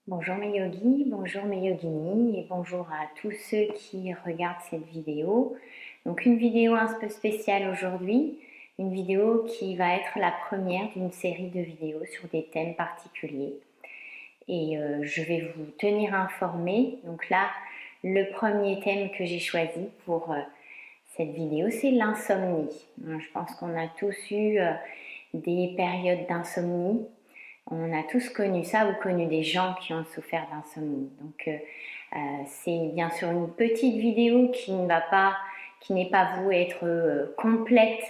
Bonjour mes yogis, bonjour mes yoginis et bonjour à tous ceux qui regardent cette vidéo. Donc une vidéo un peu spéciale aujourd'hui, une vidéo qui va être la première d'une série de vidéos sur des thèmes particuliers. Et je vais vous tenir informés. Donc là, le premier thème que j'ai choisi pour cette vidéo, c'est l'insomnie. Je pense qu'on a tous eu des périodes d'insomnie. On a tous connu ça ou connu des gens qui ont souffert d'insomnie. Donc c'est bien sûr une petite vidéo qui n'est pas vouée être complète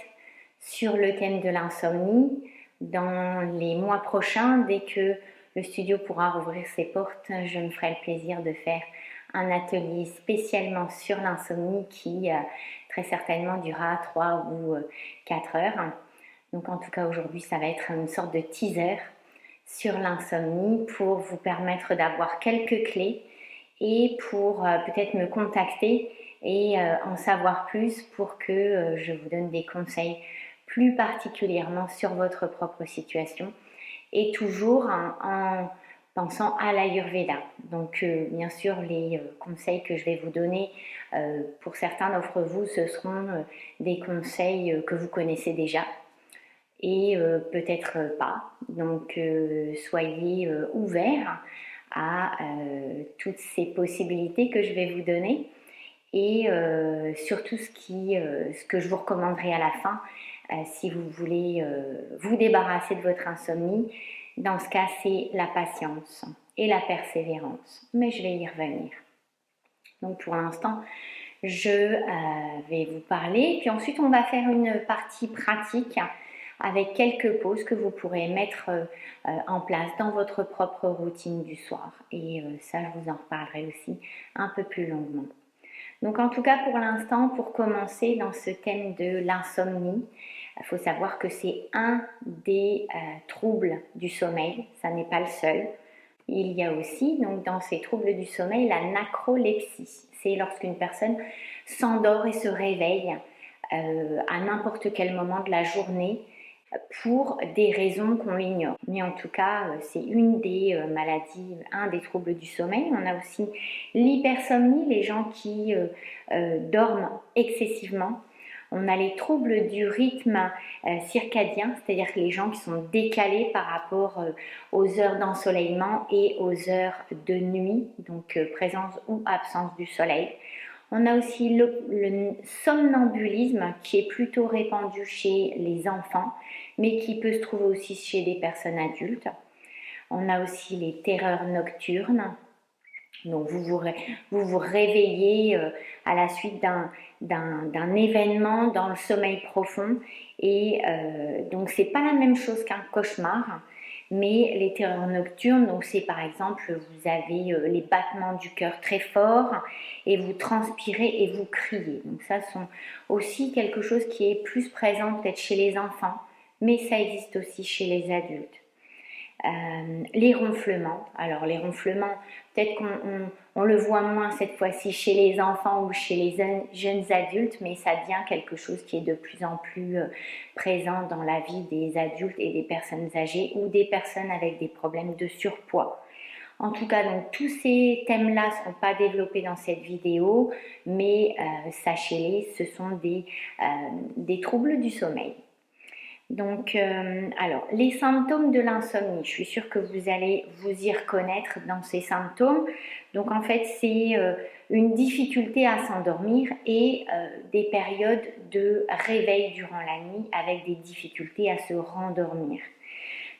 sur le thème de l'insomnie. Dans les mois prochains, dès que le studio pourra rouvrir ses portes, je me ferai le plaisir de faire un atelier spécialement sur l'insomnie qui très certainement durera 3 ou 4 heures. Donc en tout cas aujourd'hui, ça va être une sorte de teaser sur l'insomnie pour vous permettre d'avoir quelques clés et pour peut-être me contacter et en savoir plus pour que je vous donne des conseils plus particulièrement sur votre propre situation et toujours en pensant à l'Ayurveda. Donc bien sûr les conseils que je vais vous donner pour certains d'entre vous ce seront des conseils que vous connaissez déjà et peut-être pas. Donc soyez ouverts à toutes ces possibilités que je vais vous donner et surtout ce que je vous recommanderai à la fin si vous voulez vous débarrasser de votre insomnie. Dans ce cas, c'est la patience et la persévérance. Mais je vais y revenir. Donc pour l'instant, je vais vous parler. Puis ensuite, on va faire une partie pratique avec quelques pauses que vous pourrez mettre en place dans votre propre routine du soir. Et ça, je vous en reparlerai aussi un peu plus longuement. Donc en tout cas, pour l'instant, pour commencer dans ce thème de l'insomnie, il faut savoir que c'est un des troubles du sommeil, ça n'est pas le seul. Il y a aussi, donc, dans ces troubles du sommeil, la narcolepsie. C'est lorsqu'une personne s'endort et se réveille à n'importe quel moment de la journée pour des raisons qu'on ignore. Mais en tout cas, c'est une des maladies, un des troubles du sommeil. On a aussi l'hypersomnie, les gens qui dorment excessivement. On a les troubles du rythme circadien, c'est-à-dire que les gens qui sont décalés par rapport aux heures d'ensoleillement et aux heures de nuit, donc présence ou absence du soleil. On a aussi le somnambulisme qui est plutôt répandu chez les enfants, mais qui peut se trouver aussi chez des personnes adultes. On a aussi les terreurs nocturnes. Donc vous réveillez à la suite d'un événement dans le sommeil profond et donc c'est pas la même chose qu'un cauchemar, mais les terreurs nocturnes, donc c'est par exemple vous avez les battements du cœur très forts et vous transpirez et vous criez. Donc ça sont aussi quelque chose qui est plus présent peut-être chez les enfants, mais ça existe aussi chez les adultes. Les ronflements. Alors les ronflements, peut-être qu'on le voit moins cette fois-ci chez les enfants ou chez les jeunes adultes, mais ça devient quelque chose qui est de plus en plus présent dans la vie des adultes et des personnes âgées ou des personnes avec des problèmes de surpoids. En tout cas, donc tous ces thèmes-là ne seront pas développés dans cette vidéo, mais sachez-les, ce sont des troubles du sommeil. Donc, alors, les symptômes de l'insomnie, je suis sûre que vous allez vous y reconnaître dans ces symptômes. Donc, en fait, c'est une difficulté à s'endormir et des périodes de réveil durant la nuit avec des difficultés à se rendormir.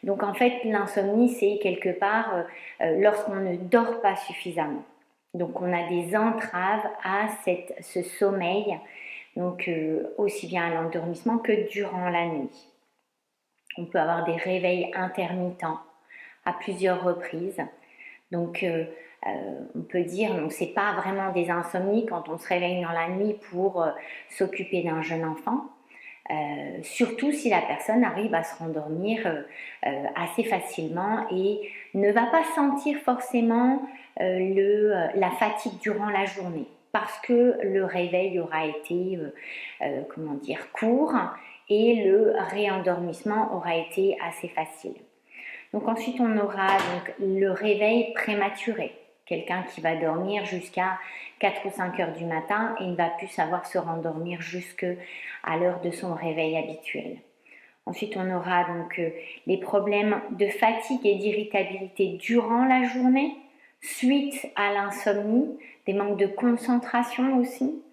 Donc, en fait, l'insomnie, c'est quelque part lorsqu'on ne dort pas suffisamment. Donc, on a des entraves à ce sommeil, donc aussi bien à l'endormissement que durant la nuit. On peut avoir des réveils intermittents à plusieurs reprises. Donc, on peut dire, donc c'est pas vraiment des insomnies quand on se réveille dans la nuit pour s'occuper d'un jeune enfant. Surtout si la personne arrive à se rendormir assez facilement et ne va pas sentir forcément la fatigue durant la journée parce que le réveil aura été court et le réendormissement aura été assez facile. Donc ensuite, on aura donc le réveil prématuré. Quelqu'un qui va dormir jusqu'à 4 ou 5 heures du matin et ne va plus savoir se rendormir jusqu'à l'heure de son réveil habituel. Ensuite, on aura donc les problèmes de fatigue et d'irritabilité durant la journée, suite à l'insomnie, des manques de concentration aussi,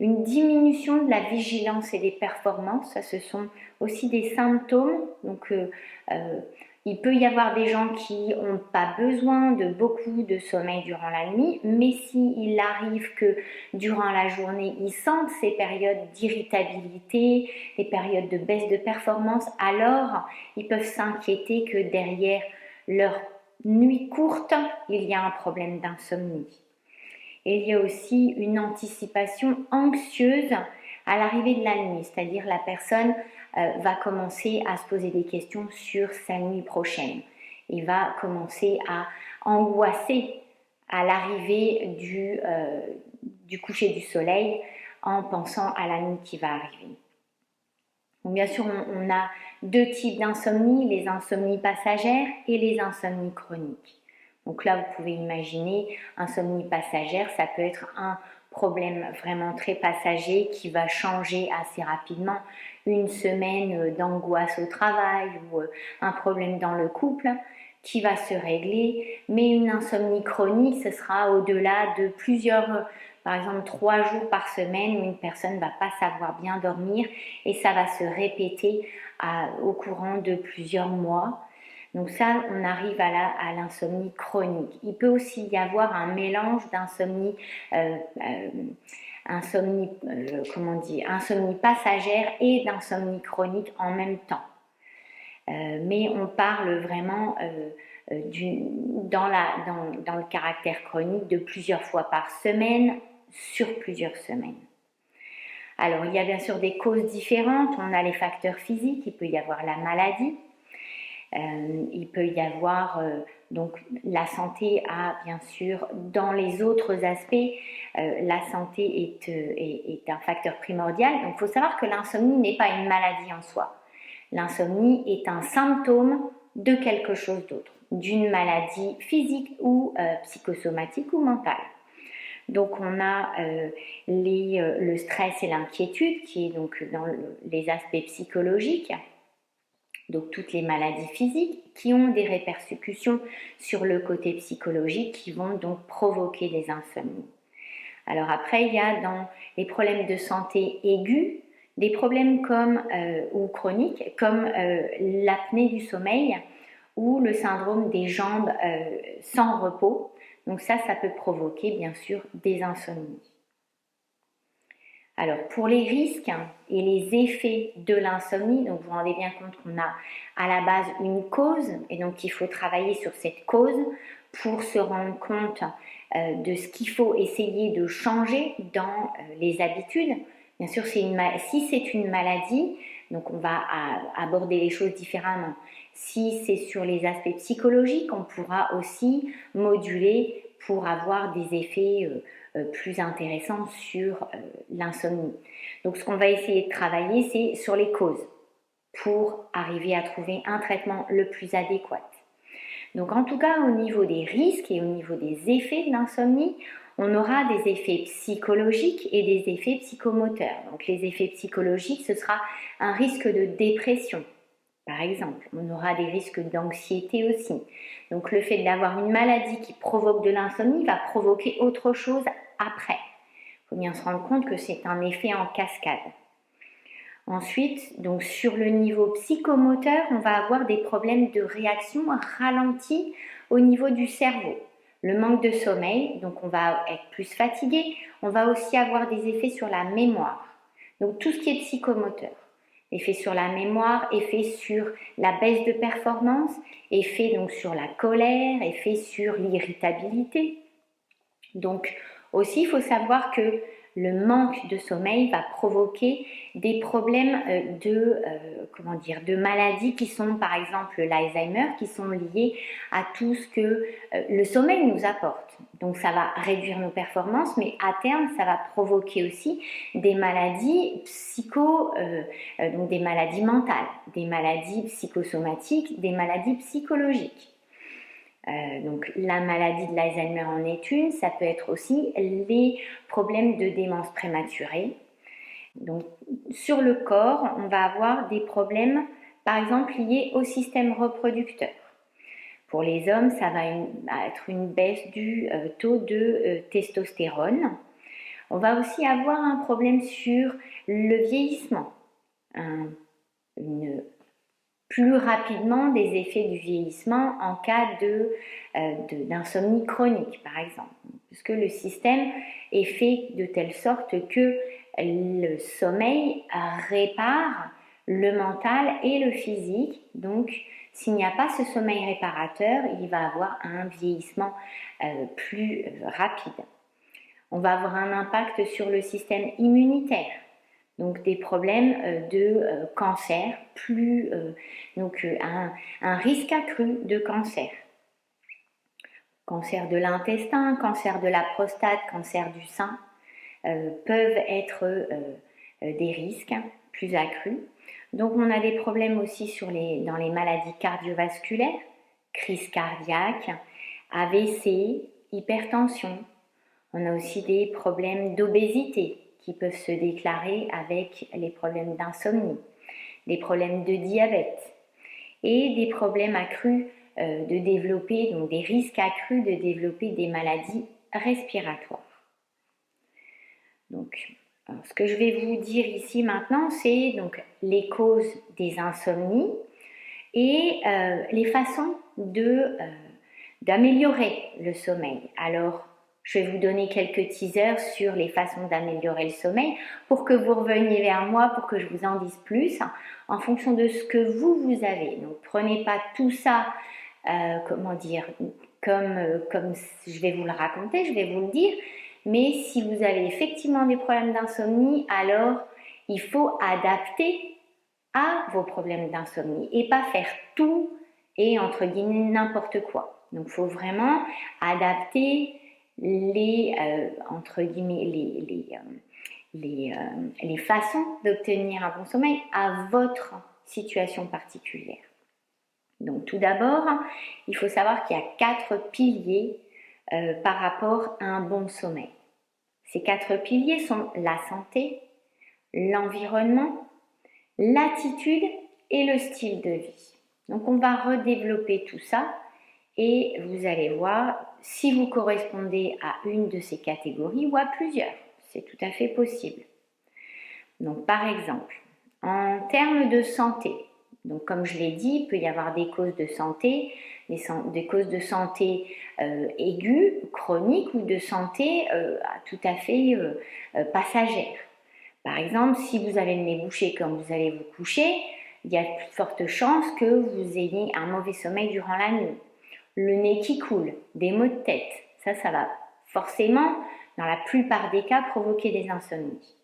une diminution de la vigilance et des performances, ça ce sont aussi des symptômes. Donc il peut y avoir des gens qui n'ont pas besoin de beaucoup de sommeil durant la nuit, mais s'il arrive que durant la journée, ils sentent ces périodes d'irritabilité, des périodes de baisse de performance, alors ils peuvent s'inquiéter que derrière leur nuit courte, il y a un problème d'insomnie. Et il y a aussi une anticipation anxieuse à l'arrivée de la nuit, c'est-à-dire la personne va commencer à se poser des questions sur sa nuit prochaine. Il va commencer à angoisser à l'arrivée du coucher du soleil en pensant à la nuit qui va arriver. Donc bien sûr, on a deux types d'insomnie, les insomnies passagères et les insomnies chroniques. Donc là, vous pouvez imaginer, insomnie passagère, ça peut être un problème vraiment très passager qui va changer assez rapidement. Une semaine d'angoisse au travail ou un problème dans le couple qui va se régler. Mais une insomnie chronique, ce sera au-delà de plusieurs, par exemple 3 jours par semaine où une personne ne va pas savoir bien dormir et ça va se répéter au courant de plusieurs mois. Donc ça, on arrive à l'insomnie chronique. Il peut aussi y avoir un mélange d'insomnie, insomnie passagère et d'insomnie chronique en même temps. Mais on parle vraiment dans le caractère chronique de plusieurs fois par semaine sur plusieurs semaines. Alors, il y a bien sûr des causes différentes. On a les facteurs physiques, il peut y avoir la maladie. Il peut y avoir donc la santé bien sûr dans les autres aspects la santé est un facteur primordial. Donc il faut savoir que l'insomnie n'est pas une maladie en soi. L'insomnie est un symptôme de quelque chose d'autre, d'une maladie physique ou psychosomatique ou mentale. Donc on a le stress et l'inquiétude qui est donc dans les aspects psychologiques. Donc toutes les maladies physiques qui ont des répercussions sur le côté psychologique qui vont donc provoquer des insomnies. Alors après, il y a dans les problèmes de santé aigus, des problèmes ou chroniques comme l'apnée du sommeil ou le syndrome des jambes sans repos. Donc ça peut provoquer bien sûr des insomnies. Alors, pour les risques et les effets de l'insomnie, donc vous vous rendez bien compte qu'on a à la base une cause et donc il faut travailler sur cette cause pour se rendre compte de ce qu'il faut essayer de changer dans les habitudes. Bien sûr, si c'est une maladie, donc on va aborder les choses différemment. Si c'est sur les aspects psychologiques, on pourra aussi moduler pour avoir des effets plus intéressant sur l'insomnie. Donc ce qu'on va essayer de travailler, c'est sur les causes pour arriver à trouver un traitement le plus adéquat. Donc en tout cas, au niveau des risques et au niveau des effets de l'insomnie, on aura des effets psychologiques et des effets psychomoteurs. Donc les effets psychologiques, ce sera un risque de dépression. Par exemple, on aura des risques d'anxiété aussi. Donc le fait d'avoir une maladie qui provoque de l'insomnie va provoquer autre chose après. Il faut bien se rendre compte que c'est un effet en cascade. Ensuite, donc sur le niveau psychomoteur, on va avoir des problèmes de réaction ralentie au niveau du cerveau. Le manque de sommeil, donc on va être plus fatigué. On va aussi avoir des effets sur la mémoire. Donc tout ce qui est psychomoteur. Effet sur la mémoire, effet sur la baisse de performance, effet donc sur la colère, effet sur l'irritabilité. Donc aussi, il faut savoir que le manque de sommeil va provoquer des problèmes de maladies qui sont par exemple l'Alzheimer, qui sont liées à tout ce que le sommeil nous apporte. Donc ça va réduire nos performances, mais à terme ça va provoquer aussi des maladies donc des maladies mentales, des maladies psychosomatiques, des maladies psychologiques. Donc la maladie de l'Alzheimer en est une, ça peut être aussi les problèmes de démence prématurée. Donc sur le corps, on va avoir des problèmes par exemple liés au système reproducteur. Pour les hommes, ça va être une baisse du taux de testostérone. On va aussi avoir un problème sur le vieillissement, plus rapidement des effets du vieillissement en cas d'insomnie chronique, par exemple. Parce que le système est fait de telle sorte que le sommeil répare le mental et le physique. Donc, s'il n'y a pas ce sommeil réparateur, il va avoir un vieillissement plus rapide. On va avoir un impact sur le système immunitaire. Donc des problèmes de cancer, un risque accru de cancer. Cancer de l'intestin, cancer de la prostate, cancer du sein peuvent être des risques plus accrus. Donc on a des problèmes aussi dans les maladies cardiovasculaires, crise cardiaque, AVC, hypertension. On a aussi des problèmes d'obésité qui peuvent se déclarer avec les problèmes d'insomnie, des problèmes de diabète et des problèmes accrus de développer, donc des risques accrus de développer des maladies respiratoires. Donc, ce que je vais vous dire ici maintenant, c'est donc les causes des insomnies et les façons d'améliorer le sommeil. Alors, je vais vous donner quelques teasers sur les façons d'améliorer le sommeil pour que vous reveniez vers moi, pour que je vous en dise plus en fonction de ce que vous avez. Donc, prenez pas tout ça, comme je vais vous le raconter, je vais vous le dire. Mais si vous avez effectivement des problèmes d'insomnie, alors il faut adapter à vos problèmes d'insomnie et pas faire tout et entre guillemets n'importe quoi. Donc, il faut vraiment adapter les façons d'obtenir un bon sommeil à votre situation particulière. Donc tout d'abord, il faut savoir qu'il y a 4 piliers par rapport à un bon sommeil. Ces 4 piliers sont la santé, l'environnement, l'attitude et le style de vie. Donc on va redévelopper tout ça et vous allez voir si vous correspondez à une de ces catégories ou à plusieurs. C'est tout à fait possible. Donc par exemple, en termes de santé, donc comme je l'ai dit, il peut y avoir des causes de santé, des causes de santé aiguës, chroniques ou de santé tout à fait passagère. Par exemple, si vous avez le nez bouché quand vous allez vous coucher, il y a de fortes chances que vous ayez un mauvais sommeil durant la nuit. Le nez qui coule, des maux de tête, ça va forcément, dans la plupart des cas, provoquer des insomnies.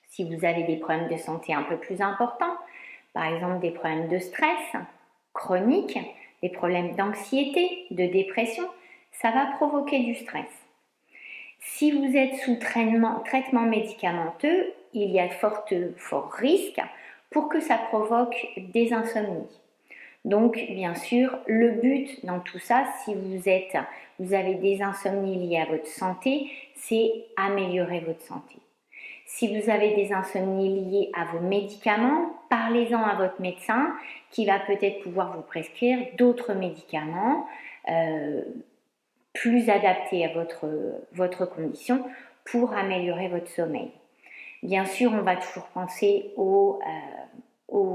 Si vous avez des problèmes de santé un peu plus importants, par exemple des problèmes de stress chronique, des problèmes d'anxiété, de dépression, ça va provoquer du stress. Si vous êtes sous traitement médicamenteux, il y a fort risque pour que ça provoque des insomnies. Donc, bien sûr, le but dans tout ça, si vous avez des insomnies liées à votre santé, c'est améliorer votre santé. Si vous avez des insomnies liées à vos médicaments, parlez-en à votre médecin qui va peut-être pouvoir vous prescrire d'autres médicaments plus adaptés à votre condition pour améliorer votre sommeil. Bien sûr, on va toujours penser aux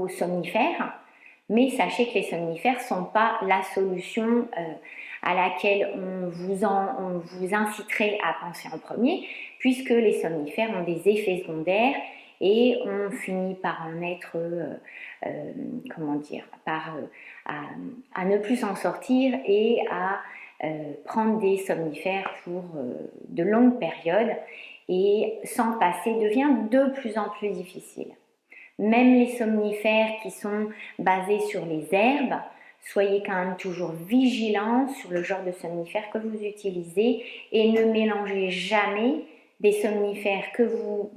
somnifères, mais sachez que les somnifères ne sont pas la solution à laquelle on vous inciterait à penser en premier, puisque les somnifères ont des effets secondaires et on finit par en être, à ne plus s'en sortir et à prendre des somnifères pour de longues périodes. et s'en passer devient de plus en plus difficile. Même les somnifères qui sont basés sur les herbes, soyez quand même toujours vigilants sur le genre de somnifère que vous utilisez et ne mélangez jamais des somnifères que vous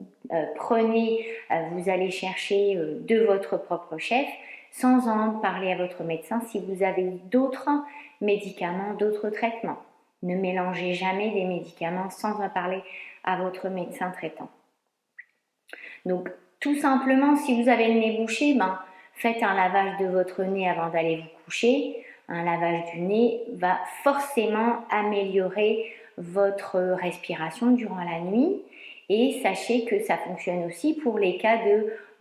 prenez, vous allez chercher de votre propre chef, sans en parler à votre médecin si vous avez d'autres médicaments, d'autres traitements. Ne mélangez jamais des médicaments sans en parler à votre médecin traitant. Donc, tout simplement, si vous avez le nez bouché, faites un lavage de votre nez avant d'aller vous coucher. Un lavage du nez va forcément améliorer votre respiration durant la nuit. Et sachez que ça fonctionne aussi pour les cas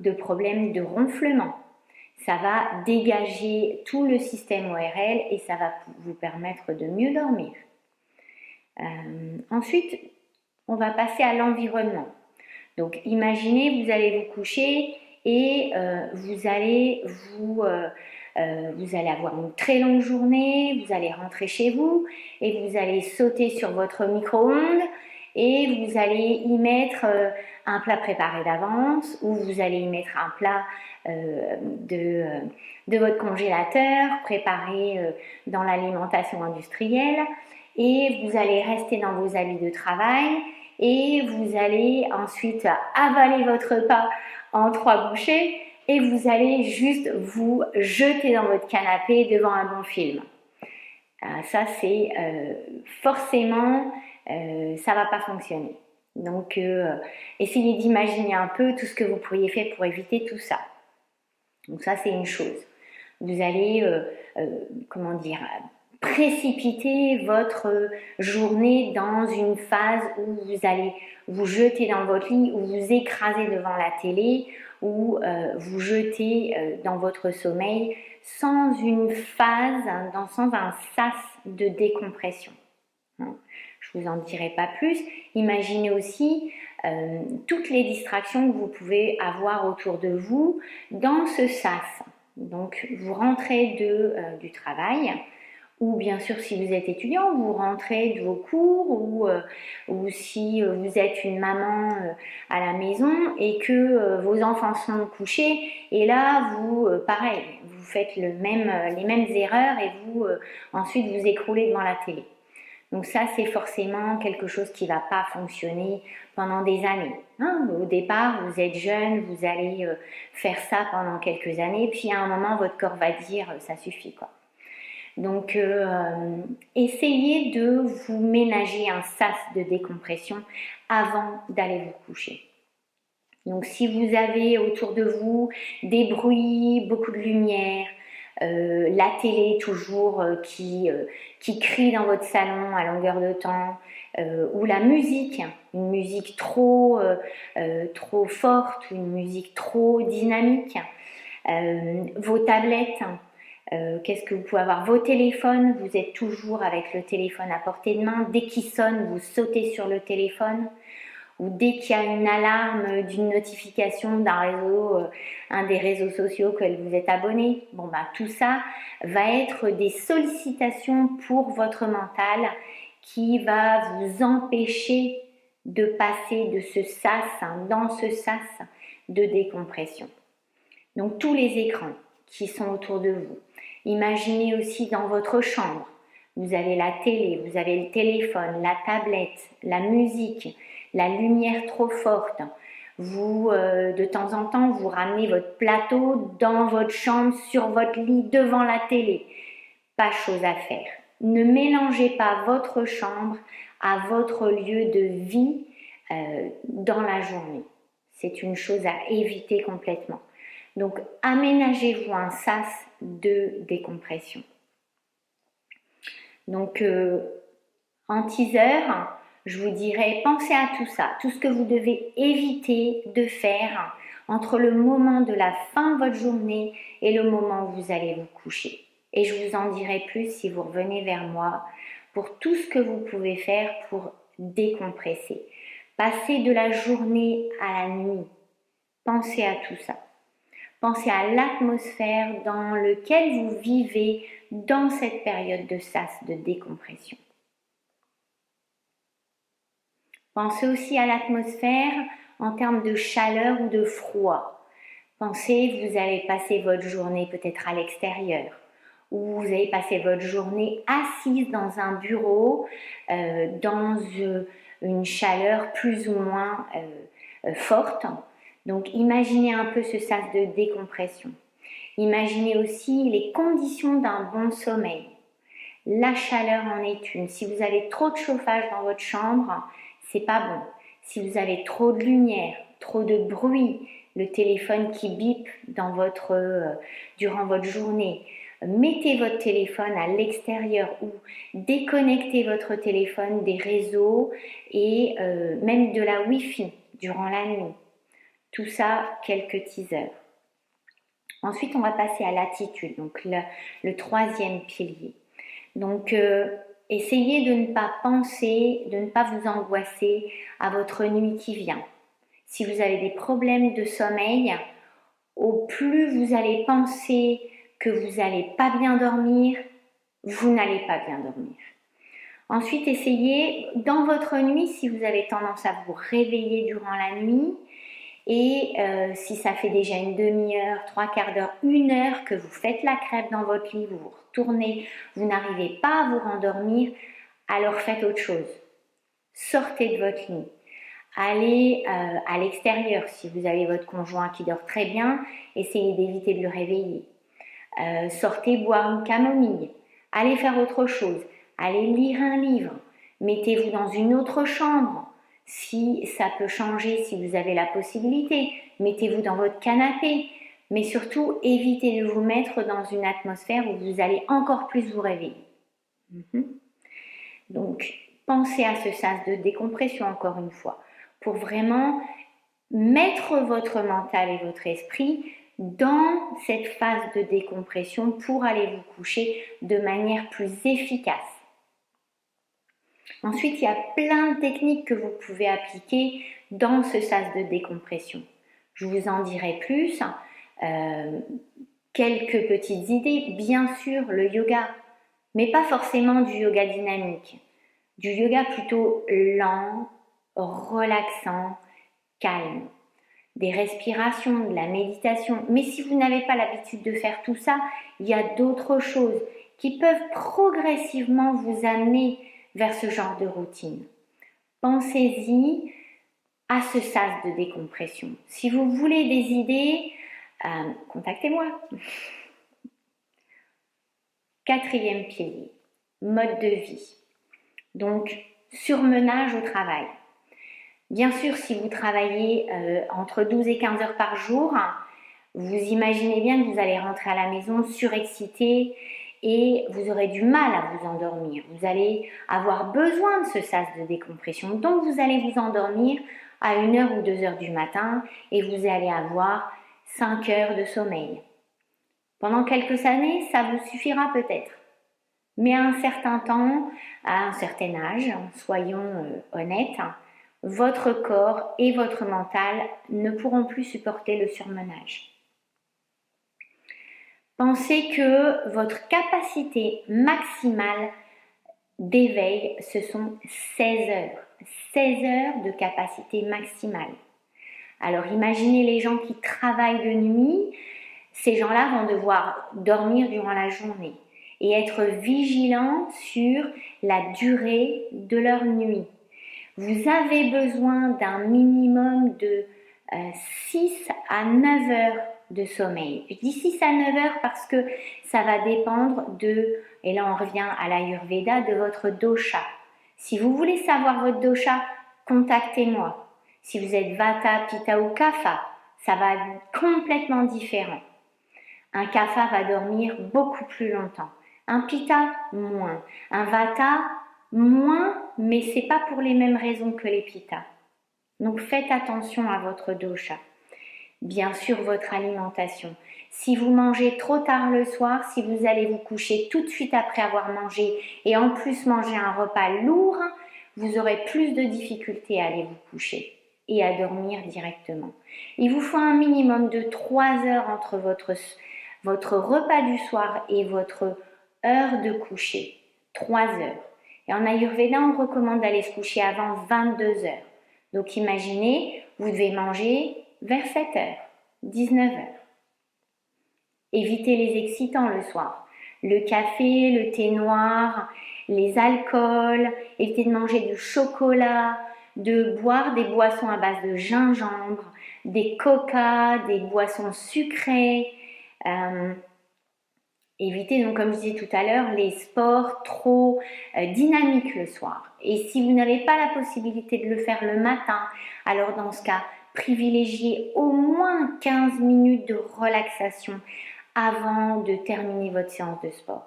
de problèmes de ronflement. Ça va dégager tout le système ORL et ça va vous permettre de mieux dormir. Ensuite, on va passer à l'environnement. Donc, imaginez, vous allez vous coucher et vous allez avoir une très longue journée, vous allez rentrer chez vous et vous allez sauter sur votre micro-ondes et vous allez y mettre un plat préparé d'avance ou vous allez y mettre un plat de votre congélateur préparé dans l'alimentation industrielle et vous allez rester dans vos habits de travail et vous allez ensuite avaler votre repas en 3 bouchées et vous allez juste vous jeter dans votre canapé devant un bon film. Ça c'est forcément ça va pas fonctionner. Donc essayez d'imaginer un peu tout ce que vous pourriez faire pour éviter tout ça. Donc ça c'est une chose. Vous allez précipiter votre journée dans une phase où vous allez vous jeter dans votre lit ou vous écraser devant la télé ou vous jeter dans votre sommeil sans une phase, sans un sas de décompression. Je vous en dirai pas plus. Imaginez aussi toutes les distractions que vous pouvez avoir autour de vous dans ce sas. Donc vous rentrez du travail, ou bien sûr si vous êtes étudiant, vous rentrez de vos cours, ou si vous êtes une maman à la maison et que vos enfants sont couchés, et là vous, pareil, vous faites les mêmes erreurs et vous ensuite vous écroulez devant la télé. Donc ça, c'est forcément quelque chose qui ne va pas fonctionner pendant des années. Au départ, vous êtes jeune, vous allez faire ça pendant quelques années, puis à un moment, votre corps va dire « ça suffit ». Quoi. Donc, essayez de vous ménager un sas de décompression avant d'aller vous coucher. Donc, si vous avez autour de vous des bruits, beaucoup de lumière, la télé toujours qui crie dans votre salon à longueur de temps, ou la musique, une musique trop forte, ou une musique trop dynamique, vos tablettes, qu'est-ce que vous pouvez avoir, vos téléphones, vous êtes toujours avec le téléphone à portée de main, dès qu'il sonne, vous sautez sur le téléphone, ou dès qu'il y a une alarme d'une notification d'un réseau, un des réseaux sociaux auxquels vous êtes abonné, tout ça va être des sollicitations pour votre mental qui va vous empêcher de passer de ce sas, dans ce sas de décompression. Donc tous les écrans qui sont autour de vous. Imaginez aussi dans votre chambre, vous avez la télé, vous avez le téléphone, la tablette, la musique, la lumière trop forte. Vous, de temps en temps, vous ramenez votre plateau dans votre chambre, sur votre lit, devant la télé. Pas chose à faire. Ne mélangez pas votre chambre à votre lieu de vie dans la journée. C'est une chose à éviter complètement. Donc, aménagez-vous un sas de décompression. Donc, en teaser, je vous dirais, pensez à tout ça, tout ce que vous devez éviter de faire entre le moment de la fin de votre journée et le moment où vous allez vous coucher. Et je vous en dirai plus si vous revenez vers moi pour tout ce que vous pouvez faire pour décompresser. Passez de la journée à la nuit. Pensez à tout ça. Pensez à l'atmosphère dans laquelle vous vivez dans cette période de sas de décompression. Pensez aussi à l'atmosphère en termes de chaleur ou de froid. Pensez, vous allez passer votre journée peut-être à l'extérieur, ou vous allez passer votre journée assise dans un bureau, dans une chaleur plus ou moins forte. Donc imaginez un peu ce sas de décompression. Imaginez aussi les conditions d'un bon sommeil. La chaleur en est une. Si vous avez trop de chauffage dans votre chambre, c'est pas bon. Si vous avez trop de lumière, trop de bruit, le téléphone qui bip durant votre journée, mettez votre téléphone à l'extérieur ou déconnectez votre téléphone des réseaux et même de la Wi-Fi durant la nuit. Tout ça, quelques teasers. Ensuite, on va passer à l'attitude, donc le troisième pilier. Donc, essayez de ne pas penser, de ne pas vous angoisser à votre nuit qui vient. Si vous avez des problèmes de sommeil, au plus vous allez penser que vous n'allez pas bien dormir, vous n'allez pas bien dormir. Ensuite, essayez dans votre nuit, si vous avez tendance à vous réveiller durant la nuit, et si ça fait déjà une demi-heure, 3/4 d'heure, 1 heure que vous faites la crêpe dans votre lit, vous vous retournez, vous n'arrivez pas à vous rendormir, alors faites autre chose. Sortez de votre lit. Allez à l'extérieur. Si vous avez votre conjoint qui dort très bien, essayez d'éviter de le réveiller. Sortez boire une camomille. Allez faire autre chose. Allez lire un livre. Mettez-vous dans une autre chambre. Si ça peut changer, si vous avez la possibilité, mettez-vous dans votre canapé. Mais surtout, évitez de vous mettre dans une atmosphère où vous allez encore plus vous réveiller. Donc, pensez à ce sas de décompression encore une fois, pour vraiment mettre votre mental et votre esprit dans cette phase de décompression pour aller vous coucher de manière plus efficace. Ensuite, il y a plein de techniques que vous pouvez appliquer dans ce sas de décompression. Je vous en dirai plus. Quelques petites idées. Bien sûr, le yoga, mais pas forcément du yoga dynamique. Du yoga plutôt lent, relaxant, calme. Des respirations, de la méditation. Mais si vous n'avez pas l'habitude de faire tout ça, il y a d'autres choses qui peuvent progressivement vous amener vers ce genre de routine. Pensez-y à ce sas de décompression. Si vous voulez des idées, contactez-moi. 4e pilier, mode de vie. Donc, surmenage au travail. Bien sûr, si vous travaillez entre 12 et 15 heures par jour, vous imaginez bien que vous allez rentrer à la maison surexcité et vous aurez du mal à vous endormir. Vous allez avoir besoin de ce sas de décompression. Donc, vous allez vous endormir à 1h ou 2h du matin et vous allez avoir 5 heures de sommeil. Pendant quelques années, ça vous suffira peut-être. Mais à un certain temps, à un certain âge, soyons honnêtes, votre corps et votre mental ne pourront plus supporter le surmenage. Pensez que votre capacité maximale d'éveil, ce sont 16 heures. 16 heures de capacité maximale. Alors imaginez les gens qui travaillent de nuit, ces gens-là vont devoir dormir durant la journée et être vigilants sur la durée de leur nuit. Vous avez besoin d'un minimum de 6 à 9 heures de sommeil. Je dis 6 à 9 heures parce que ça va dépendre et là on revient à l'Ayurveda, de votre dosha. Si vous voulez savoir votre dosha, contactez-moi. Si vous êtes Vata, Pitta ou Kapha, ça va être complètement différent. Un Kapha va dormir beaucoup plus longtemps. Un Pitta, moins. Un Vata, moins, mais ce n'est pas pour les mêmes raisons que les Pitta. Donc faites attention à votre dosha. Bien sûr, votre alimentation. Si vous mangez trop tard le soir, si vous allez vous coucher tout de suite après avoir mangé et en plus manger un repas lourd, vous aurez plus de difficultés à aller vous coucher et à dormir directement. Il vous faut un minimum de 3 heures entre votre repas du soir et votre heure de coucher. 3 heures. Et en Ayurveda, on recommande d'aller se coucher avant 22 heures. Donc imaginez, vous devez manger vers 7 heures, 19 heures. Évitez les excitants le soir. Le café, le thé noir, les alcools, évitez de manger du chocolat, de boire des boissons à base de gingembre, des coca, des boissons sucrées. Évitez donc, comme je disais tout à l'heure, les sports trop dynamiques le soir. Et si vous n'avez pas la possibilité de le faire le matin, alors dans ce cas, privilégiez au moins 15 minutes de relaxation avant de terminer votre séance de sport.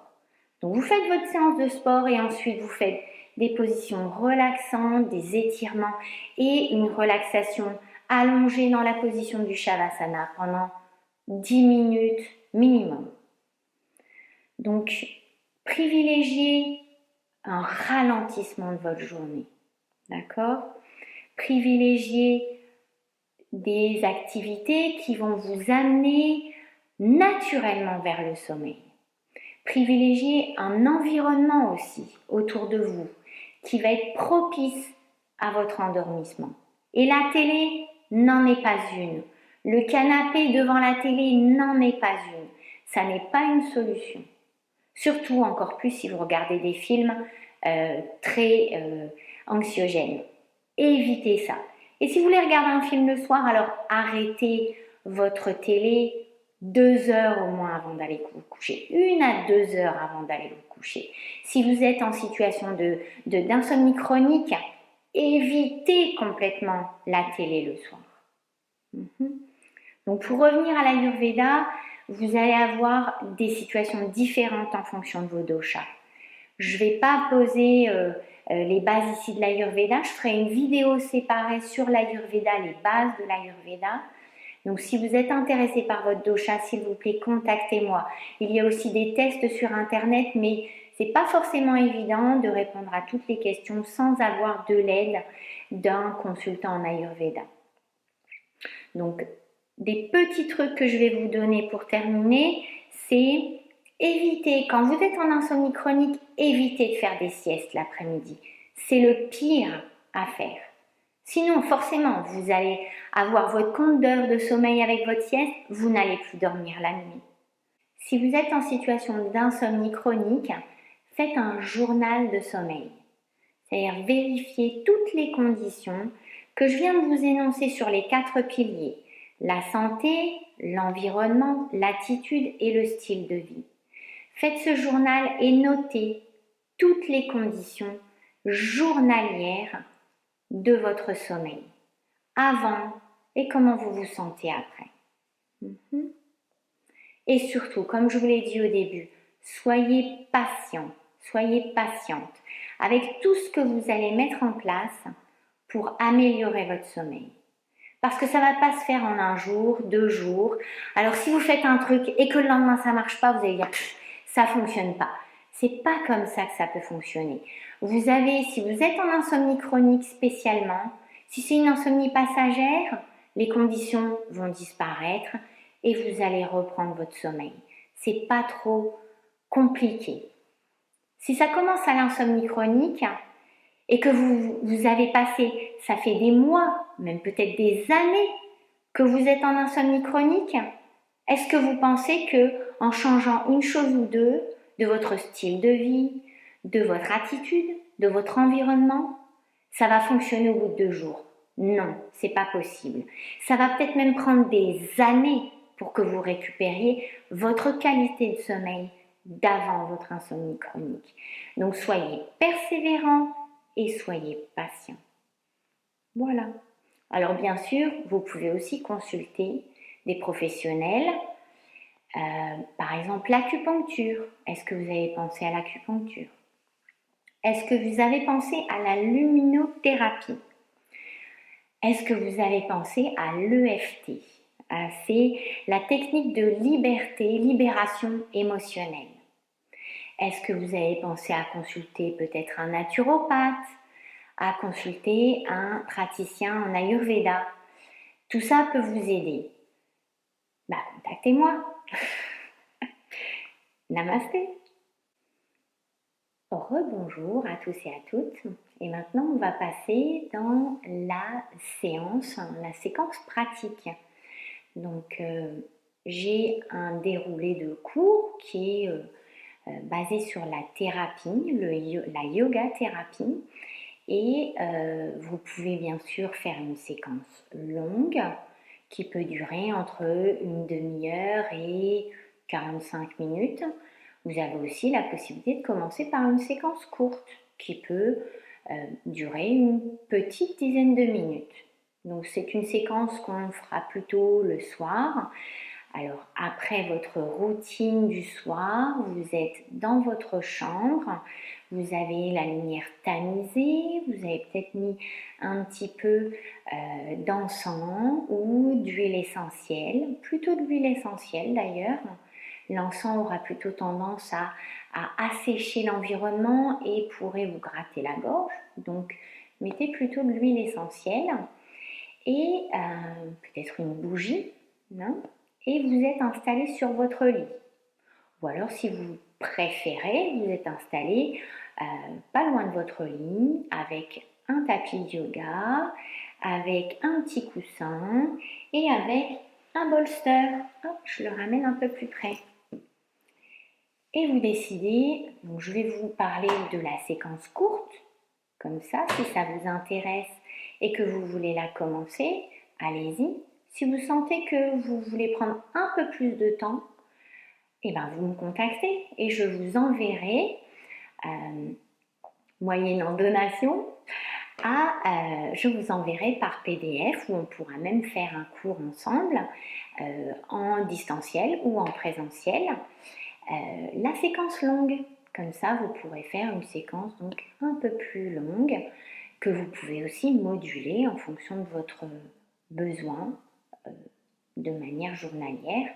Donc vous faites votre séance de sport et ensuite vous faites des positions relaxantes, des étirements et une relaxation allongée dans la position du Shavasana pendant 10 minutes minimum. Donc, privilégiez un ralentissement de votre journée, d'accord? Privilégiez des activités qui vont vous amener naturellement vers le sommeil. Privilégiez un environnement aussi autour de vous qui va être propice à votre endormissement. Et la télé n'en est pas une. Le canapé devant la télé n'en est pas une. Ça n'est pas une solution. Surtout, encore plus si vous regardez des films très anxiogènes. Évitez ça. Et si vous voulez regarder un film le soir, alors arrêtez votre télé 2 heures au moins avant d'aller vous coucher. 1 à 2 heures avant d'aller vous coucher. Si vous êtes en situation d'insomnie chronique, évitez complètement la télé le soir. Donc pour revenir à l'Ayurveda, vous allez avoir des situations différentes en fonction de vos doshas. Je ne vais pas poser les bases ici de l'Ayurveda, je ferai une vidéo séparée sur l'Ayurveda, les bases de l'Ayurveda. Donc si vous êtes intéressé par votre dosha, s'il vous plaît, contactez-moi. Il y a aussi des tests sur internet, mais ce n'est pas forcément évident de répondre à toutes les questions sans avoir de l'aide d'un consultant en Ayurveda. Donc, des petits trucs que je vais vous donner pour terminer, c'est éviter, quand vous êtes en insomnie chronique, évitez de faire des siestes l'après-midi. C'est le pire à faire. Sinon, forcément, vous allez avoir votre compte d'heures de sommeil avec votre sieste, vous n'allez plus dormir la nuit. Si vous êtes en situation d'insomnie chronique, faites un journal de sommeil. C'est-à-dire vérifier toutes les conditions que je viens de vous énoncer sur les 4 piliers. La santé, l'environnement, l'attitude et le style de vie. Faites ce journal et notez toutes les conditions journalières de votre sommeil, avant et comment vous vous sentez après. Et surtout, comme je vous l'ai dit au début, soyez patient, soyez patiente avec tout ce que vous allez mettre en place pour améliorer votre sommeil. Parce que ça ne va pas se faire en 1 jour, 2 jours. Alors si vous faites un truc et que le lendemain ça ne marche pas, vous allez dire ça ne fonctionne pas. C'est pas comme ça que ça peut fonctionner. Vous avez, si vous êtes en insomnie chronique spécialement, si c'est une insomnie passagère, les conditions vont disparaître et vous allez reprendre votre sommeil. C'est pas trop compliqué. Si ça commence à l'insomnie chronique et que vous avez passé, ça fait des mois, même peut-être des années que vous êtes en insomnie chronique, est-ce que vous pensez que en changeant une chose ou deux de votre style de vie, de votre attitude, de votre environnement, ça va fonctionner au bout de 2 jours? Non, c'est pas possible. Ça va peut-être même prendre des années pour que vous récupériez votre qualité de sommeil d'avant votre insomnie chronique. Donc soyez persévérants et soyez patients. Voilà. Alors bien sûr, vous pouvez aussi consulter des professionnels, par exemple l'acupuncture. Est-ce que vous avez pensé à l'acupuncture? Est-ce que vous avez pensé à la luminothérapie? Est-ce que vous avez pensé à l'EFT? C'est la technique de libération émotionnelle. Est-ce que vous avez pensé à consulter peut-être un naturopathe, à consulter un praticien en Ayurveda? Tout ça peut vous aider. Contactez-moi. Namasté. Rebonjour à tous et à toutes. Et maintenant, on va passer dans la séance, la séquence pratique. Donc, j'ai un déroulé de cours qui est basé sur la thérapie, la yoga thérapie. Et vous pouvez bien sûr faire une séquence longue qui peut durer entre une demi-heure et 45 minutes. Vous avez aussi la possibilité de commencer par une séquence courte qui peut durer une petite dizaine de minutes. Donc c'est une séquence qu'on fera plutôt le soir. Alors après votre routine du soir, vous êtes dans votre chambre, vous avez la lumière tamisée, vous avez peut-être mis un petit peu d'encens ou d'huile essentielle, plutôt de l'huile essentielle d'ailleurs. L'encens aura plutôt tendance à assécher l'environnement et pourrait vous gratter la gorge. Donc mettez plutôt de l'huile essentielle et peut-être une bougie, hein, et vous êtes installé sur votre lit. Ou alors si vous préférez, vous êtes installé pas loin de votre lit avec un tapis de yoga, avec un petit coussin et avec un bolster. Hop, je le ramène un peu plus près. Et vous décidez, donc je vais vous parler de la séquence courte, comme ça, si ça vous intéresse et que vous voulez la commencer, allez-y. Si vous sentez que vous voulez prendre un peu plus de temps, eh ben vous me contactez et je vous enverrai, moyennant donation, je vous enverrai par PDF où on pourra même faire un cours ensemble en distanciel ou en présentiel. La séquence longue, comme ça vous pourrez faire une séquence donc un peu plus longue que vous pouvez aussi moduler en fonction de votre besoin de manière journalière,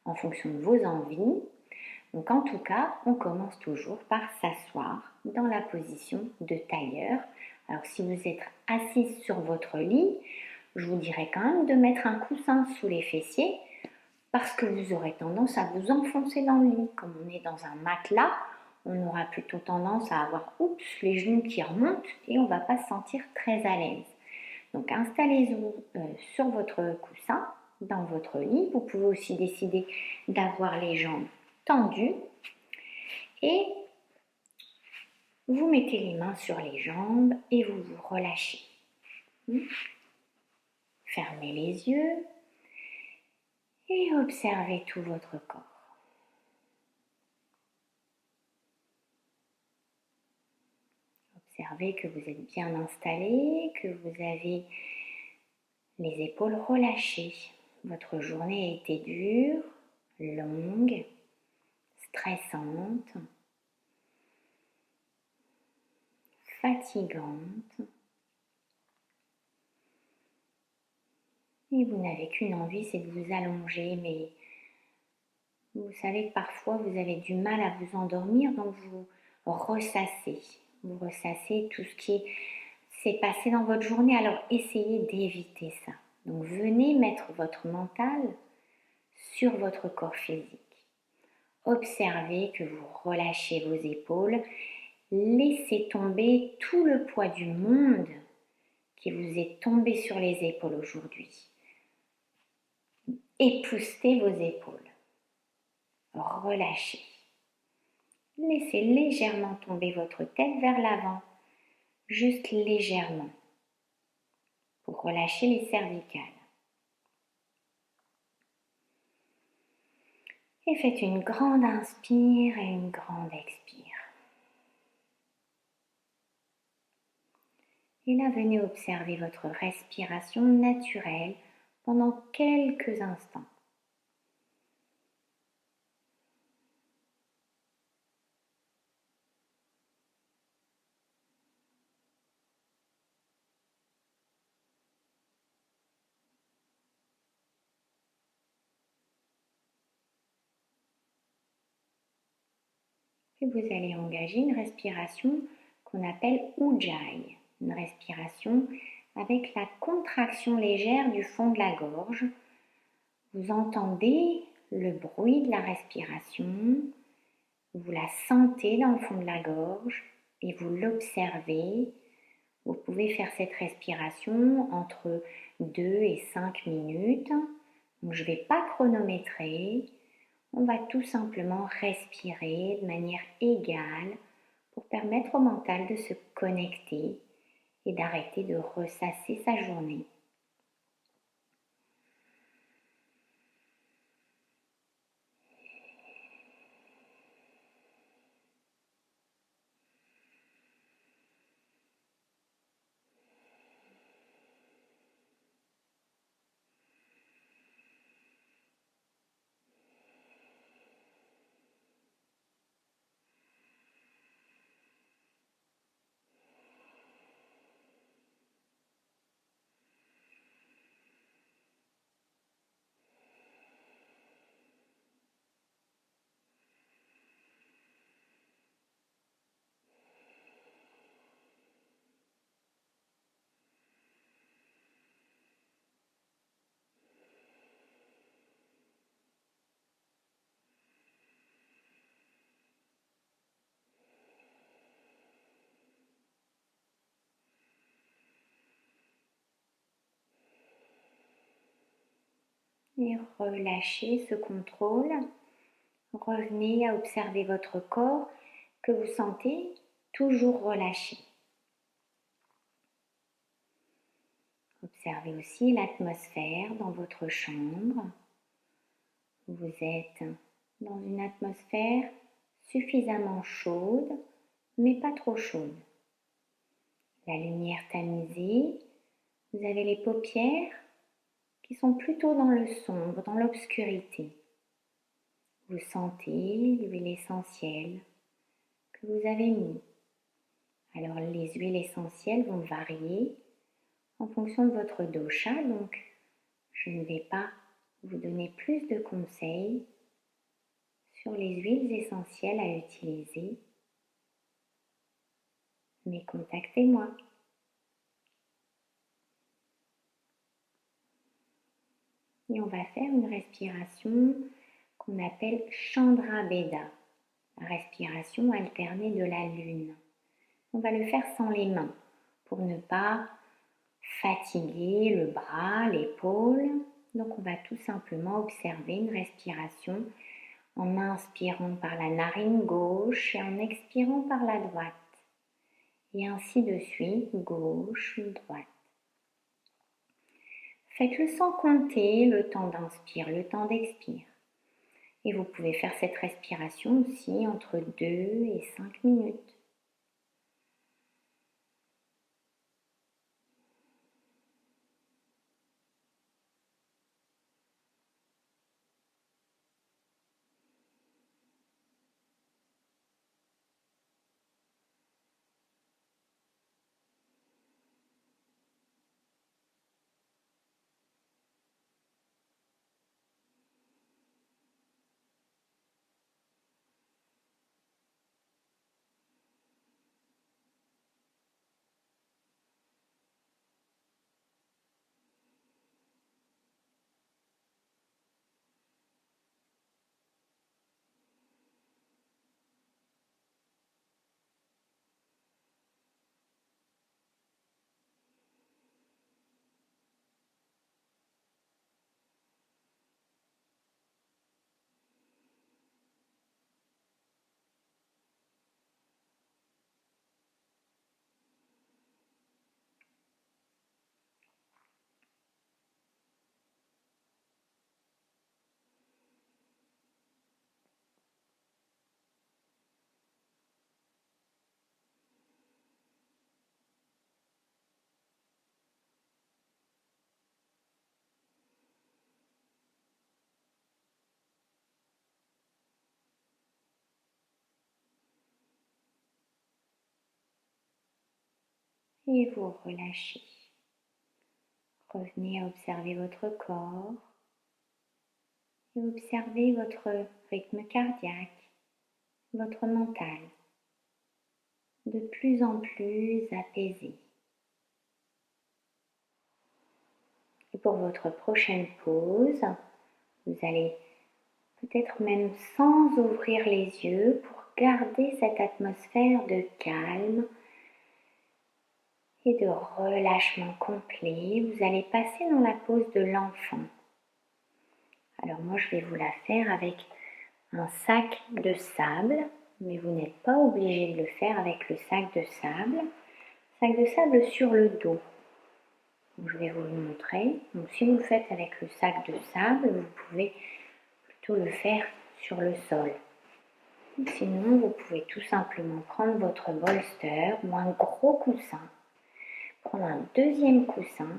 en fonction de vos envies. Donc en tout cas, on commence toujours par s'asseoir dans la position de tailleur. Alors si vous êtes assise sur votre lit, je vous dirais quand même de mettre un coussin sous les fessiers parce que vous aurez tendance à vous enfoncer dans le lit. Comme on est dans un matelas, on aura plutôt tendance à avoir les genoux qui remontent et on ne va pas se sentir très à l'aise. Donc installez-vous sur votre coussin dans votre lit. Vous pouvez aussi décider d'avoir les jambes tendues et vous mettez les mains sur les jambes et vous vous relâchez. Fermez les yeux et observez tout votre corps. Observez que vous êtes bien installé, que vous avez les épaules relâchées. Votre journée a été dure, longue, stressante, fatigante. Et vous n'avez qu'une envie, c'est de vous allonger, mais vous savez que parfois vous avez du mal à vous endormir, donc vous ressassez. Vous ressassez tout ce qui s'est passé dans votre journée, alors essayez d'éviter ça. Donc venez mettre votre mental sur votre corps physique. Observez que vous relâchez vos épaules, laissez tomber tout le poids du monde qui vous est tombé sur les épaules aujourd'hui. Époustez vos épaules. Relâchez. Laissez légèrement tomber votre tête vers l'avant, juste légèrement, pour relâcher les cervicales. Et faites une grande inspire et une grande expire. Et là, venez observer votre respiration naturelle pendant quelques instants. Puis vous allez engager une respiration qu'on appelle Ujjayi, une respiration avec la contraction légère du fond de la gorge. Vous entendez le bruit de la respiration Vous la sentez dans le fond de la gorge et vous l'observez. Vous pouvez faire cette respiration entre 2 et 5 minutes. Donc, je ne vais pas chronométrer. On va tout simplement respirer de manière égale pour permettre au mental de se connecter et d'arrêter de ressasser sa journée. Et relâchez ce contrôle. Revenez à observer votre corps que vous sentez toujours relâché. Observez aussi l'atmosphère dans votre chambre. Vous êtes dans une atmosphère suffisamment chaude, mais pas trop chaude. La lumière tamisée, vous avez les paupières qui sont plutôt dans le sombre, dans l'obscurité. Vous sentez l'huile essentielle que vous avez mis. Alors les huiles essentielles vont varier en fonction de votre dosha, donc je ne vais pas vous donner plus de conseils sur les huiles essentielles à utiliser, mais contactez-moi. Et on va faire une respiration qu'on appelle Chandra Beda, la respiration alternée de la lune. On va le faire sans les mains pour ne pas fatiguer le bras, l'épaule. Donc on va tout simplement observer une respiration en inspirant par la narine gauche et en expirant par la droite. Et ainsi de suite, gauche, droite. Faites-le sans compter le temps d'inspire, le temps d'expire. Et vous pouvez faire cette respiration aussi entre 2 et 5 minutes. Et vous relâchez. Revenez à observer votre corps et observez votre rythme cardiaque, votre mental, de plus en plus apaisé. Et pour votre prochaine pause, vous allez peut-être même sans ouvrir les yeux pour garder cette atmosphère de calme et de relâchement complet, vous allez passer dans la pose de l'enfant. Alors moi, je vais vous la faire avec un sac de sable, mais vous n'êtes pas obligé de le faire avec le sac de sable. Sac de sable sur le dos. Donc, je vais vous le montrer. Donc, si vous le faites avec le sac de sable, vous pouvez plutôt le faire sur le sol. Sinon, vous pouvez tout simplement prendre votre bolster ou un gros coussin, prendre un deuxième coussin,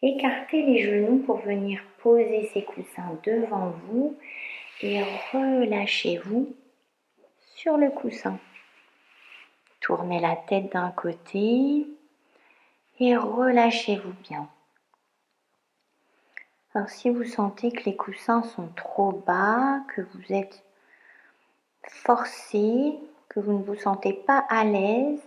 écarter les genoux pour venir poser ces coussins devant vous et relâchez-vous sur le coussin. Tournez la tête d'un côté et relâchez-vous bien. Alors si vous sentez que les coussins sont trop bas, que vous êtes forcé, que vous ne vous sentez pas à l'aise,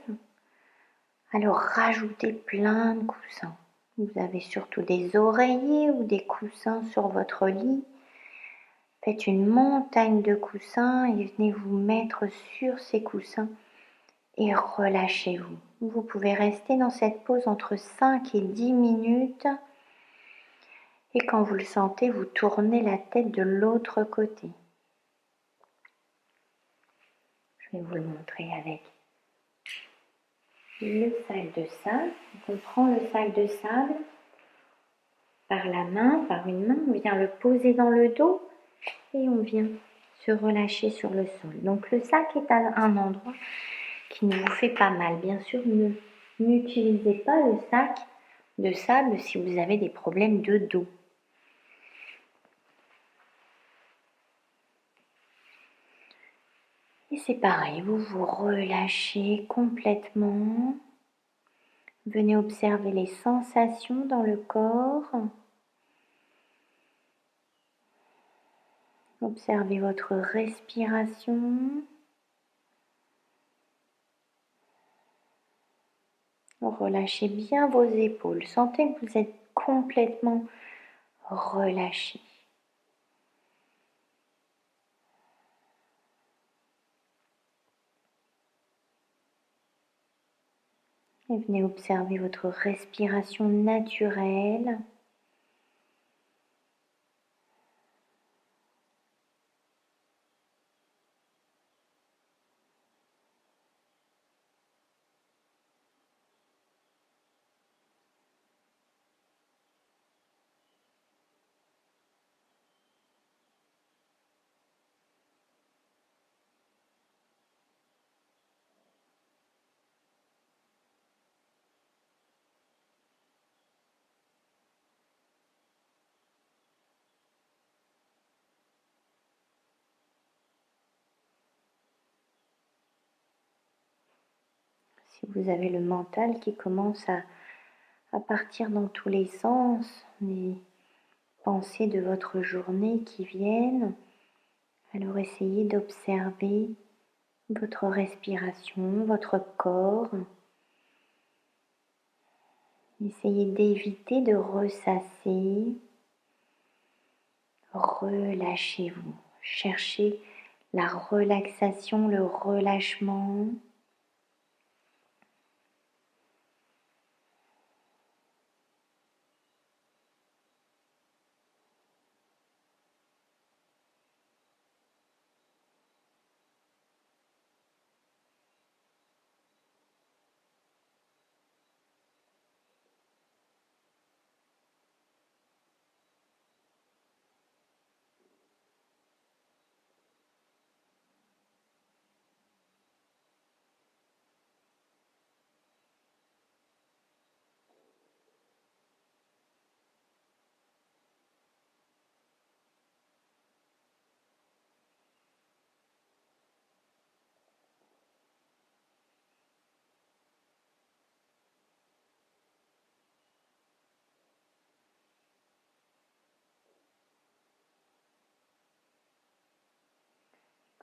alors rajoutez plein de coussins. Vous avez surtout des oreillers ou des coussins sur votre lit. Faites une montagne de coussins et venez vous mettre sur ces coussins et relâchez-vous. Vous pouvez rester dans cette pose entre 5 et 10 minutes et quand vous le sentez, vous tournez la tête de l'autre côté. Je vais vous le montrer avec le sac de sable. Donc on prend le sac de sable par la main, par une main, on vient le poser dans le dos et on vient se relâcher sur le sol. Donc le sac est à un endroit qui ne vous fait pas mal. Bien sûr, n'utilisez pas le sac de sable si vous avez des problèmes de dos. Et c'est pareil, vous vous relâchez complètement. Venez observer les sensations dans le corps. Observez votre respiration. Relâchez bien vos épaules. Sentez que vous êtes complètement relâché. Et venez observer votre respiration naturelle. Si vous avez le mental qui commence à partir dans tous les sens, les pensées de votre journée qui viennent, alors essayez d'observer votre respiration, votre corps. Essayez d'éviter de ressasser. Relâchez-vous. Cherchez la relaxation, le relâchement.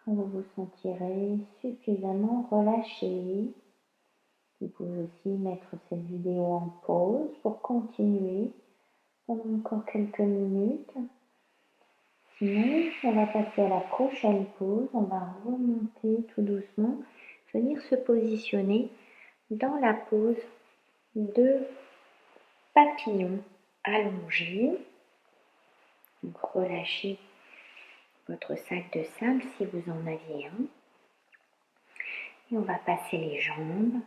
Quand vous vous sentirez suffisamment relâché, vous pouvez aussi mettre cette vidéo en pause pour continuer pendant encore quelques minutes. Mais on va passer à la prochaine pose. On va remonter tout doucement, venir se positionner dans la pose de papillon allongé. Donc relâchez votre sac de sable si vous en aviez un. Et on va passer les jambes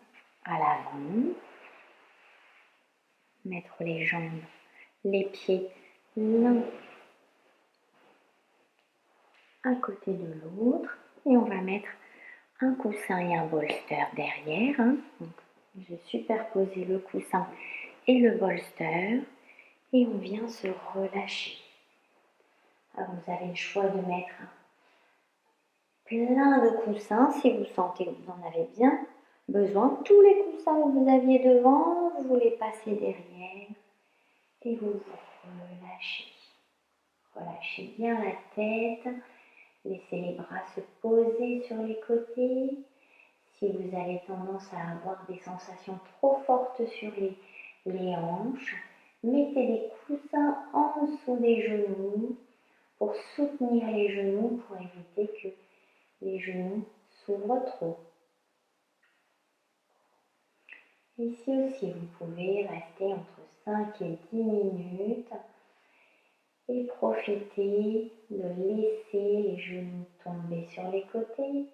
à l'avant. Mettre les jambes, les pieds l'un à côté de l'autre. Et on va mettre un coussin et un bolster derrière. Donc, je vais superposer le coussin et le bolster. Et on vient se relâcher. Alors, vous avez le choix de mettre plein de coussins si vous sentez que vous en avez bien besoin. Tous les coussins que vous aviez devant, vous les passez derrière et vous vous relâchez. Relâchez bien la tête, laissez les bras se poser sur les côtés. Si vous avez tendance à avoir des sensations trop fortes sur les hanches, mettez des coussins en dessous des genoux pour soutenir les genoux, pour éviter que les genoux s'ouvrent trop. Ici aussi, vous pouvez rester entre 5 et 10 minutes et profiter de laisser les genoux tomber sur les côtés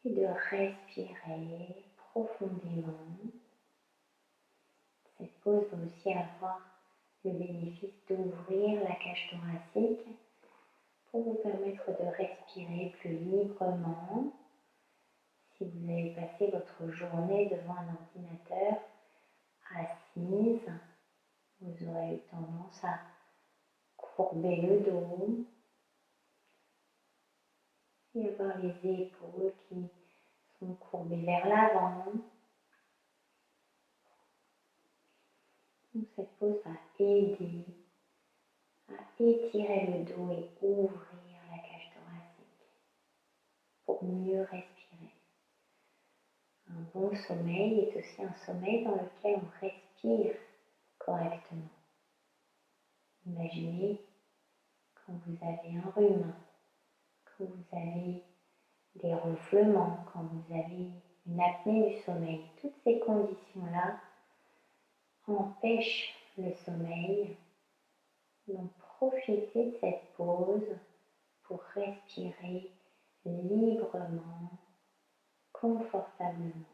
et de respirer profondément. Cette pose va aussi avoir le bénéfice d'ouvrir la cage thoracique pour vous permettre de respirer plus librement. Si vous avez passé votre journée devant un ordinateur assise, vous aurez eu tendance à courber le dos et avoir les épaules qui sont courbées vers l'avant. Donc cette pose va aider à étirer le dos et ouvrir la cage thoracique pour mieux respirer. Un bon sommeil est aussi un sommeil dans lequel on respire correctement. Imaginez quand vous avez un rhume, quand vous avez des ronflements, quand vous avez une apnée du sommeil. Toutes ces conditions-là empêchent le sommeil. Donc profitez de cette pause pour respirer librement, confortablement.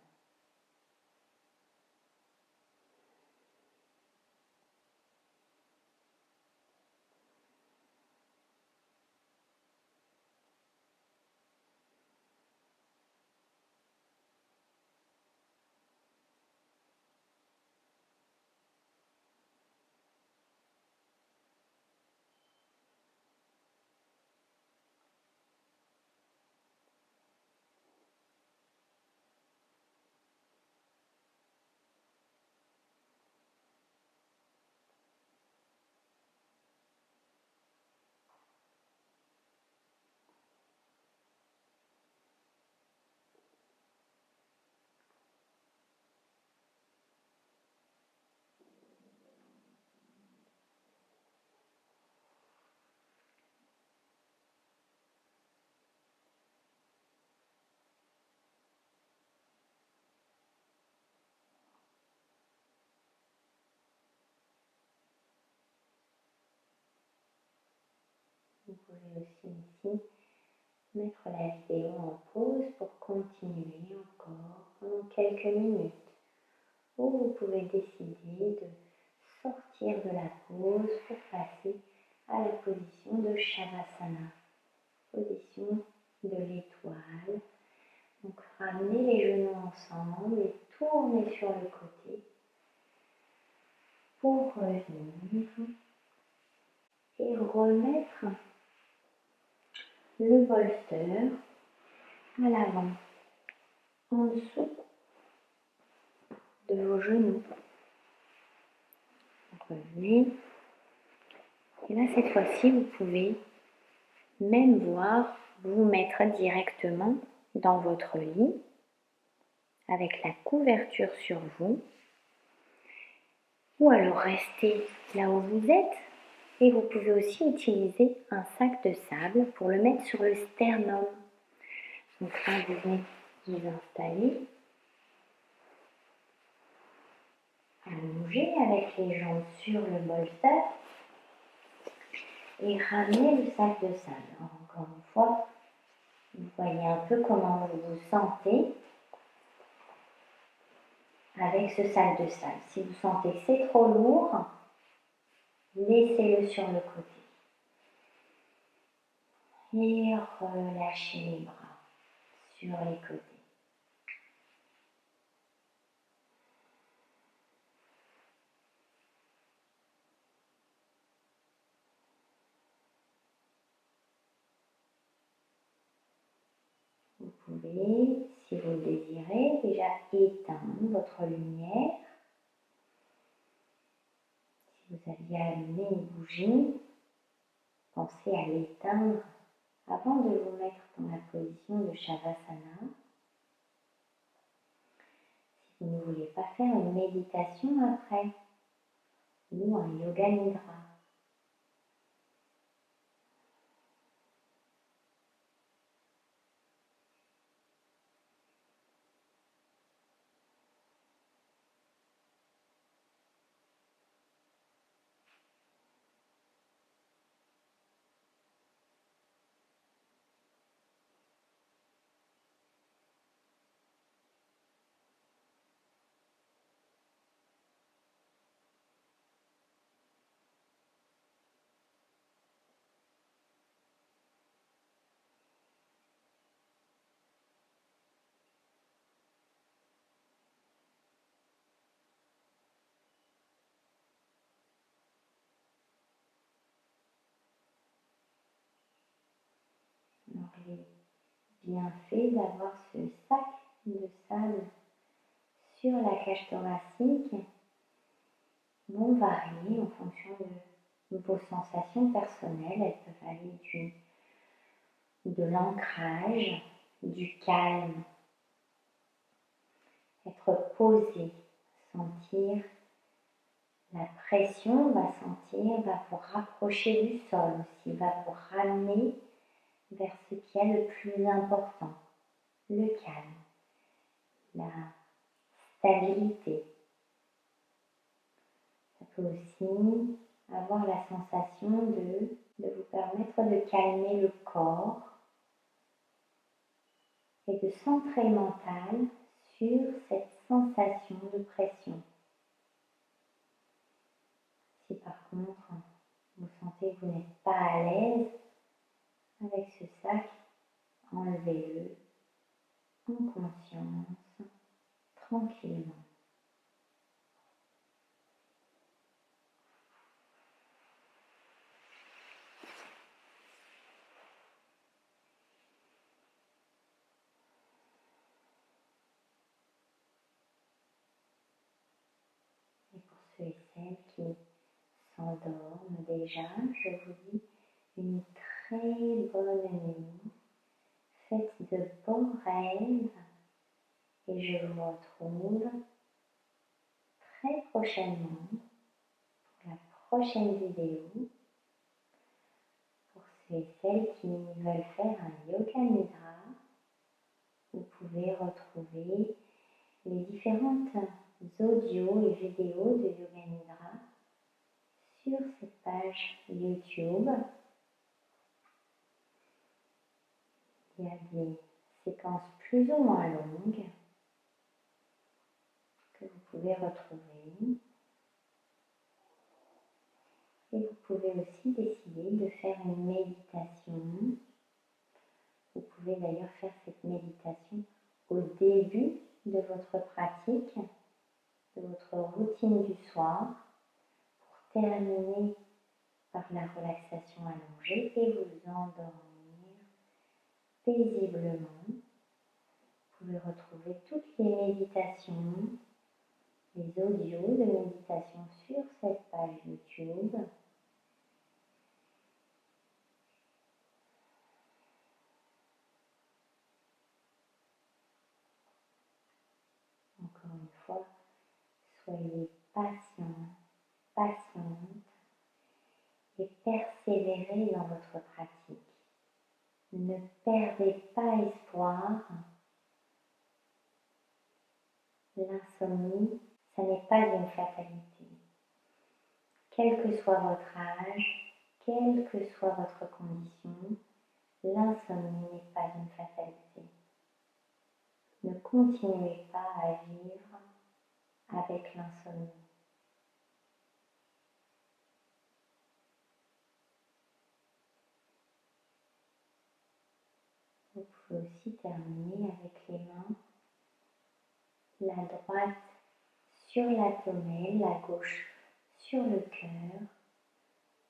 Vous pouvez aussi ici mettre la vidéo en pause pour continuer encore pendant quelques minutes. Ou vous pouvez décider de sortir de la pause pour passer à la position de Shavasana, position de l'étoile. Donc ramenez les genoux ensemble et tournez sur le côté pour revenir et remettre le bolster à l'avant, en dessous de vos genoux. Revenez. Et là, cette fois-ci, vous pouvez même voir vous mettre directement dans votre lit avec la couverture sur vous, ou alors rester là où vous êtes Et vous pouvez aussi utiliser un sac de sable pour le mettre sur le sternum. Donc là, vous venez vous installer, allongé avec les jambes sur le bolster et ramener le sac de sable. Alors, encore une fois, vous voyez un peu comment vous vous sentez avec ce sac de sable. Si vous sentez que c'est trop lourd, laissez-le sur le côté. Et relâchez les bras sur les côtés. Vous pouvez, si vous le désirez, déjà éteindre votre lumière. Si vous aviez allumé une bougie, pensez à l'éteindre avant de vous mettre dans la position de Shavasana. Si vous ne voulez pas faire une méditation après, ou un yoga nidra. Donc les bienfaits d'avoir ce sac de sable sur la cage thoracique vont varier en fonction de vos sensations personnelles. Elles peuvent aller de l'ancrage, du calme, être posé, sentir la pression, va vous rapprocher du sol aussi, va vous ramener vers ce qui est le plus important, le calme, la stabilité. Ça peut aussi avoir la sensation de vous permettre de calmer le corps et de centrer le mental sur cette sensation de pression. Si par contre vous sentez que vous n'êtes pas à l'aise avec ce sac, enlevez-le en conscience, tranquillement. Et pour ceux et celles qui s'endorment déjà, je vous dis une très bonne nuit. Faites de bons rêves et je vous retrouve très prochainement pour la prochaine vidéo. Pour ceux et celles qui veulent faire un yoga nidra, vous pouvez retrouver les différentes audios et vidéos de yoga nidra sur cette page YouTube. Il y a des séquences plus ou moins longues que vous pouvez retrouver. Et vous pouvez aussi décider de faire une méditation. Vous pouvez d'ailleurs faire cette méditation au début de votre pratique, de votre routine du soir, pour terminer par la relaxation allongée et vous endormir paisiblement. Vous pouvez retrouver toutes les méditations, les audios de méditation sur cette page YouTube. Encore une fois, soyez patient, patiente et persévérez dans votre pratique. Ne perdez pas espoir. L'insomnie, ça n'est pas une fatalité. Quel que soit votre âge, quelle que soit votre condition, l'insomnie n'est pas une fatalité. Ne continuez pas à vivre avec l'insomnie. Vous pouvez aussi terminer avec les mains, la droite sur l'abdomen, la gauche sur le cœur,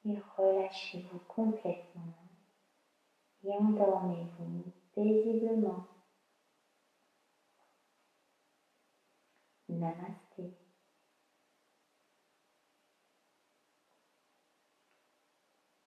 et relâchez-vous complètement et endormez-vous paisiblement. Namasté.